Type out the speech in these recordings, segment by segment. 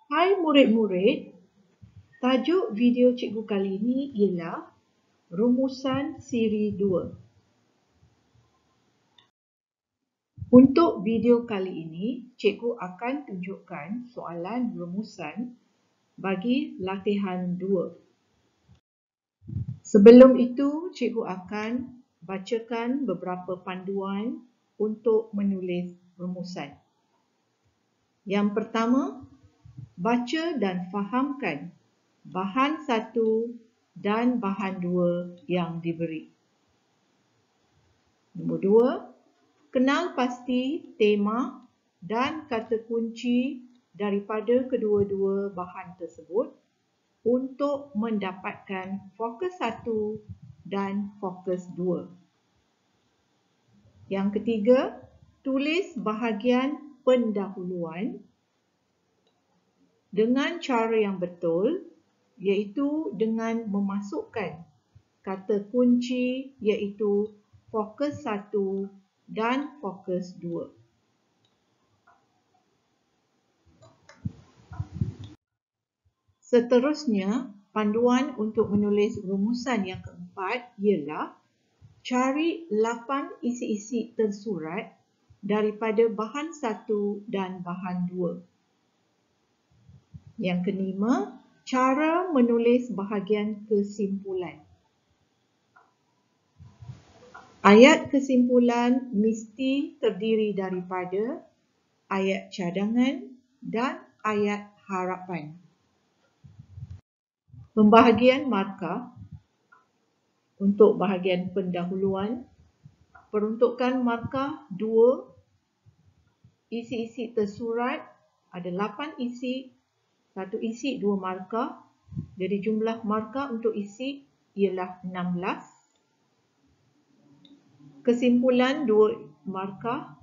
Hai murid-murid, tajuk video cikgu kali ini ialah Rumusan Siri 2. Untuk video kali ini, cikgu akan tunjukkan soalan rumusan bagi latihan 2. Sebelum itu, cikgu akan bacakan beberapa panduan untuk menulis rumusan. Yang pertama, baca dan fahamkan bahan 1 dan bahan 2 yang diberi. Nombor 2, kenal pasti tema dan kata kunci daripada kedua-dua bahan tersebut untuk mendapatkan fokus 1 dan fokus 2. Yang ketiga, tulis bahagian pendahuluan dengan cara yang betul, iaitu dengan memasukkan kata kunci iaitu fokus 1 dan fokus 2. Seterusnya, panduan untuk menulis rumusan yang keempat ialah cari 8 isi-isi tersurat daripada bahan 1 dan bahan 2. Yang kelima, cara menulis bahagian kesimpulan. Ayat kesimpulan mesti terdiri daripada ayat cadangan dan ayat harapan. Pembahagian markah untuk bahagian pendahuluan, peruntukan markah 2, isi-isi tersurat ada 8 isi, 1 isi 2 markah, jadi jumlah markah untuk isi ialah 16. Kesimpulan 2 markah,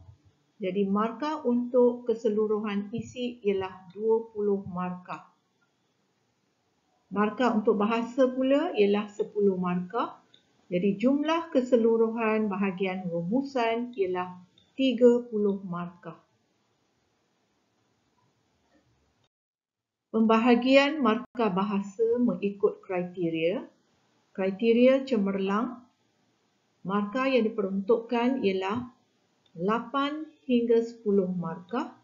jadi markah untuk keseluruhan isi ialah 20 markah. Markah untuk bahasa pula ialah 10 markah, jadi jumlah keseluruhan bahagian rumusan ialah 30 markah. Pembahagian markah bahasa mengikut kriteria. Kriteria cemerlang, markah yang diperuntukkan ialah 8 hingga 10 markah.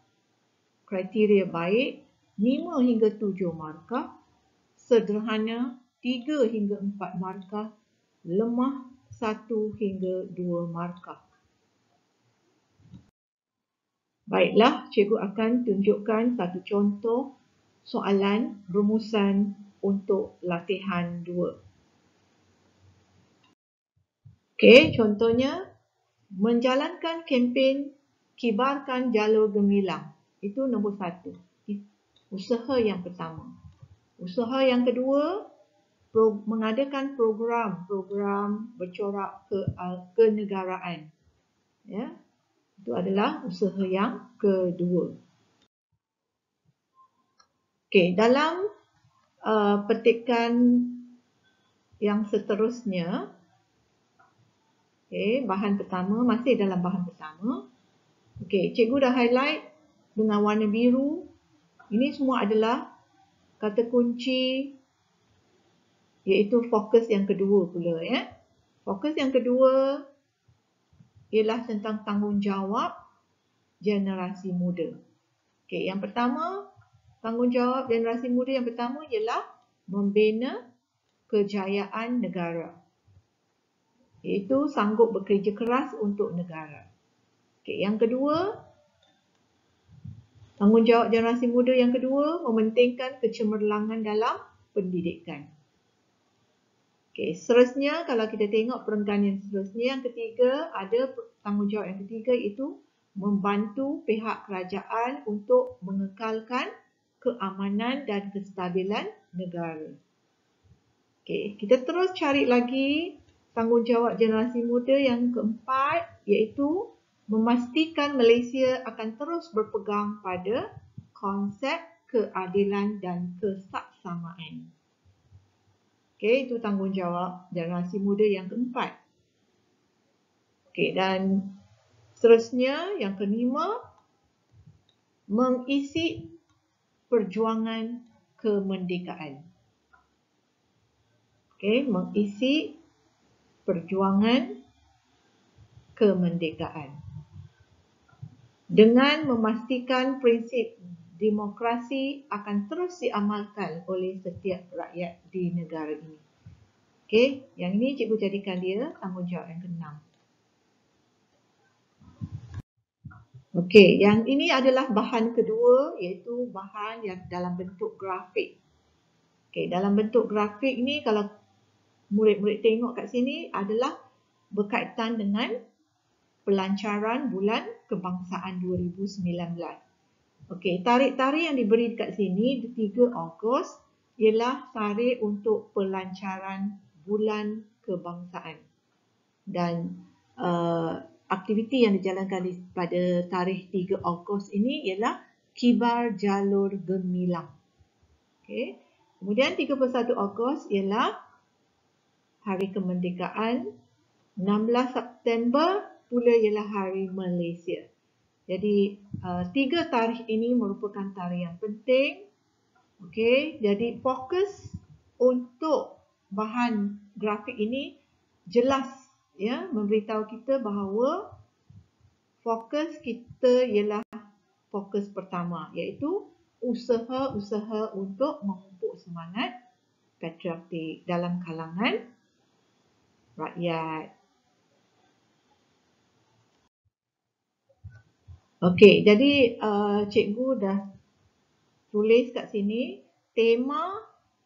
Kriteria baik, 5 hingga 7 markah. Sederhana, 3 hingga 4 markah. Lemah, 1 hingga 2 markah. Baiklah, cikgu akan tunjukkan satu contoh soalan rumusan untuk latihan 2. Okey, contohnya menjalankan kempen kibarkan jalur gemilang. Itu nombor 1. Usaha yang pertama. Usaha yang kedua, mengadakan program bercorak kenegaraan. Ya, itu adalah usaha yang kedua. Okey, dalam petikan yang seterusnya, bahan pertama, masih dalam bahan pertama. Okey, cikgu dah highlight dengan warna biru. Ini semua adalah kata kunci iaitu fokus yang kedua pula. Fokus yang kedua ialah tentang tanggungjawab generasi muda. Okey, yang pertama, tanggungjawab generasi muda yang pertama ialah membina kejayaan negara, iaitu sanggup bekerja keras untuk negara. Okey, yang kedua, tanggungjawab generasi muda yang kedua mementingkan kecemerlangan dalam pendidikan. Okey, seterusnya kalau kita tengok perenggan yang seterusnya, yang ketiga ada tanggungjawab yang ketiga iaitu membantu pihak kerajaan untuk mengekalkan keamanan dan kestabilan negara. Okey, kita terus cari lagi tanggungjawab generasi muda yang keempat iaitu memastikan Malaysia akan terus berpegang pada konsep keadilan dan kesaksamaan. Okey, itu tanggungjawab generasi muda yang keempat. Okey, dan seterusnya yang kelima, mengisi perjuangan kemerdekaan. Okey, mengisi perjuangan kemerdekaan. Dengan memastikan prinsip demokrasi akan terus diamalkan oleh setiap rakyat di negara ini. Okey, yang ini cikgu jadikan dia tanggungjawab yang ke-6. Okey, yang ini adalah bahan kedua, iaitu bahan yang dalam bentuk grafik. Okey, dalam bentuk grafik ni kalau murid-murid tengok kat sini adalah berkaitan dengan pelancaran Bulan Kebangsaan 2019. Okey, tarikh-tarikh yang diberi kat sini 3 Ogos ialah tarikh untuk pelancaran Bulan Kebangsaan. Dan aktiviti yang dijalankan pada tarikh 3 Ogos ini ialah Kibar Jalur Gemilang. Okey. Kemudian 31 Ogos ialah Hari Kemerdekaan. 16 September pula ialah Hari Malaysia. Jadi 3 tarikh ini merupakan tarikh yang penting. Okey, jadi fokus untuk bahan grafik ini jelas ya, memberitahu kita bahawa fokus kita ialah fokus pertama, iaitu usaha-usaha untuk memupuk semangat patriotik dalam kalangan rakyat. Okey, jadi cikgu dah tulis kat sini tema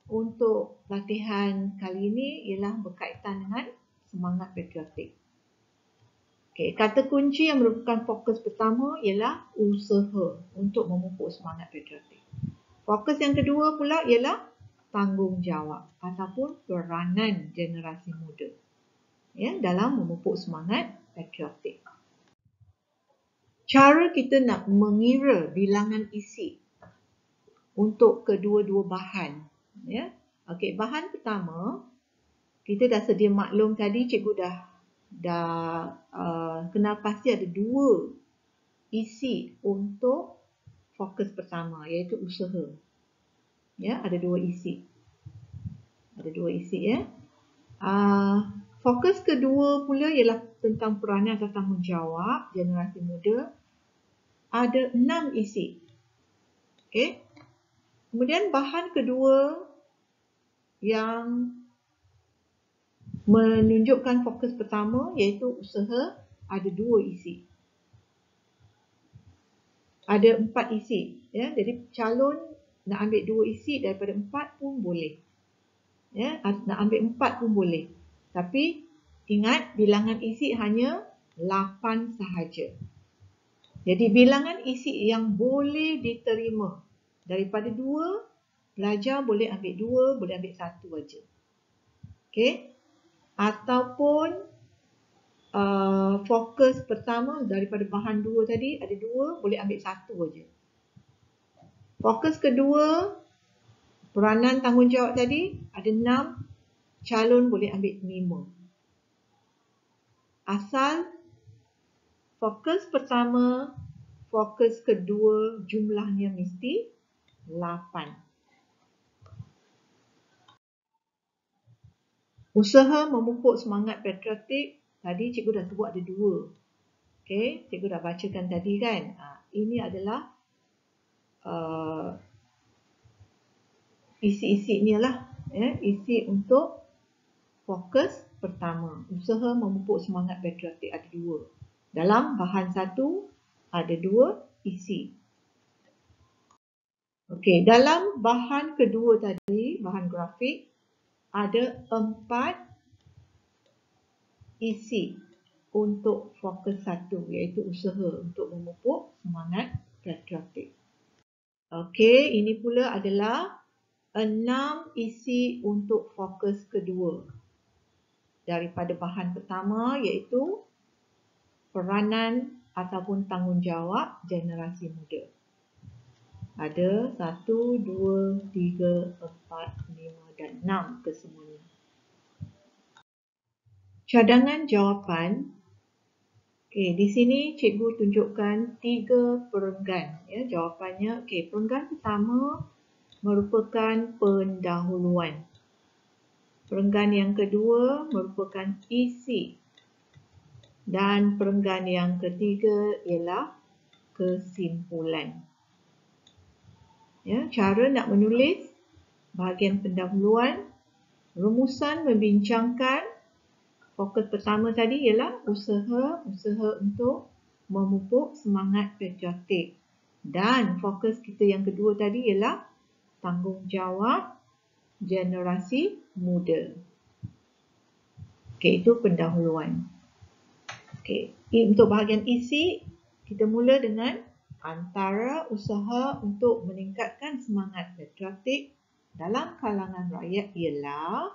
untuk latihan kali ini ialah berkaitan dengan semangat patriotik. Okey, kata kunci yang merupakan fokus pertama ialah usaha untuk memupuk semangat patriotik. Fokus yang kedua pula ialah tanggungjawab ataupun peranan generasi muda ya dalam memupuk semangat patriotik. Cara kita nak mengira bilangan isi untuk kedua-dua bahan ya. Okey, bahan pertama kita dah sedia maklum tadi, cikgu dah kenal pasti ada 2 isi untuk fokus pertama, iaitu usaha. Ya, ada 2 isi. Ada 2 isi ya. Fokus kedua pula ialah tentang peranan atau tanggungjawab generasi muda. Ada 6 isi. Okey. Kemudian bahan kedua yang menunjukkan fokus pertama iaitu usaha, ada 2 isi. Ada 4 isi ya. Jadi calon nak ambil 2 isi daripada 4 pun boleh. Ya, nak ambil 4 pun boleh. Tapi ingat bilangan isi hanya 8 sahaja. Jadi bilangan isi yang boleh diterima daripada 2, pelajar boleh ambil 2, boleh ambil 1 saja. Okey. Ataupun fokus pertama daripada bahan 2 tadi ada 2, boleh ambil 1 saja. Fokus kedua peranan tanggungjawab tadi ada 6, calon boleh ambil 5. Asal fokus pertama, fokus kedua jumlahnya mesti 8. Usaha memupuk semangat patriotik, tadi cikgu dah sebut ada 2. Okey, cikgu dah bacakan tadi kan. Ini adalah isi-isi ni lah. Ya, isi untuk fokus pertama. Usaha memupuk semangat patriotik ada 2. Dalam bahan 1 ada 2 isi. Okey, dalam bahan kedua tadi, bahan grafik, ada 4 isi untuk fokus 1, iaitu usaha untuk memupuk semangat patriotik. Okey, ini pula adalah 6 isi untuk fokus kedua daripada bahan pertama, iaitu peranan ataupun tanggungjawab generasi muda. Ada 1, 2, 3, 4, 5 dan 6 kesemuanya. Cadangan jawapan. Okey, di sini cikgu tunjukkan 3 perenggan. Ya, jawapannya, okey, perenggan pertama merupakan pendahuluan. Perenggan yang kedua merupakan isi. Dan perenggan yang ketiga ialah kesimpulan. Ya, cara nak menulis bahagian pendahuluan, rumusan membincangkan. Fokus pertama tadi ialah usaha untuk memupuk semangat patriotik. Dan fokus kita yang kedua tadi ialah tanggungjawab generasi muda. Okey, itu pendahuluan. Okey, untuk bahagian isi, kita mula dengan antara usaha untuk meningkatkan semangat patriotik dalam kalangan rakyat ialah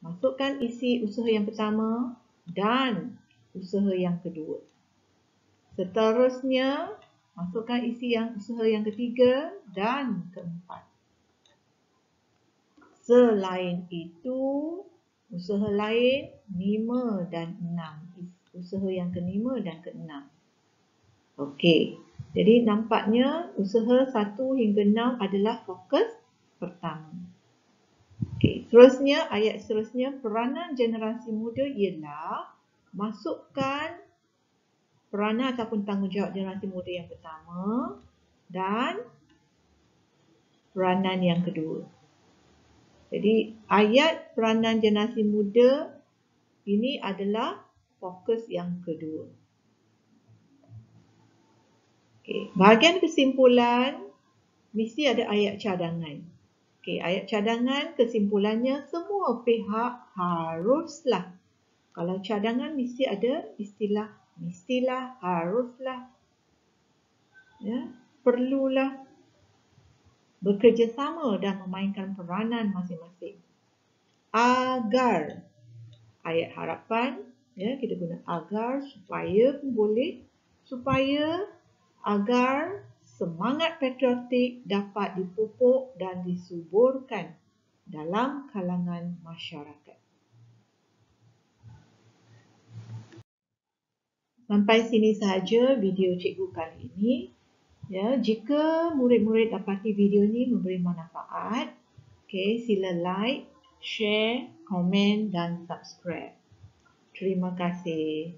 masukkan isi usaha yang pertama dan usaha yang kedua. Seterusnya, masukkan isi usaha yang ketiga dan keempat. Selain itu, usaha lain 5 dan 6. Usaha yang ke-5 dan ke-6. Okey, jadi nampaknya usaha 1 hingga 6 adalah fokus pertama. Okey, seterusnya, ayat seterusnya, peranan generasi muda ialah masukkan peranan ataupun tanggungjawab generasi muda yang pertama dan peranan yang kedua. Jadi, ayat peranan generasi muda ini adalah fokus yang kedua. Okey, bahagian kesimpulan mesti ada ayat cadangan. Okey, ayat cadangan kesimpulannya semua pihak haruslah. Kalau cadangan mesti ada istilah mestilah, haruslah. Ya, perlulah bekerjasama dan memainkan peranan masing-masing. Agar ayat harapan, ya, kita guna agar supaya pun boleh, supaya agar semangat patriotik dapat dipupuk dan disuburkan dalam kalangan masyarakat. Sampai sini sahaja video cikgu kali ini. Ya, jika murid-murid dapati video ini memberi manfaat, sila like, share, komen dan subscribe. Terima kasih.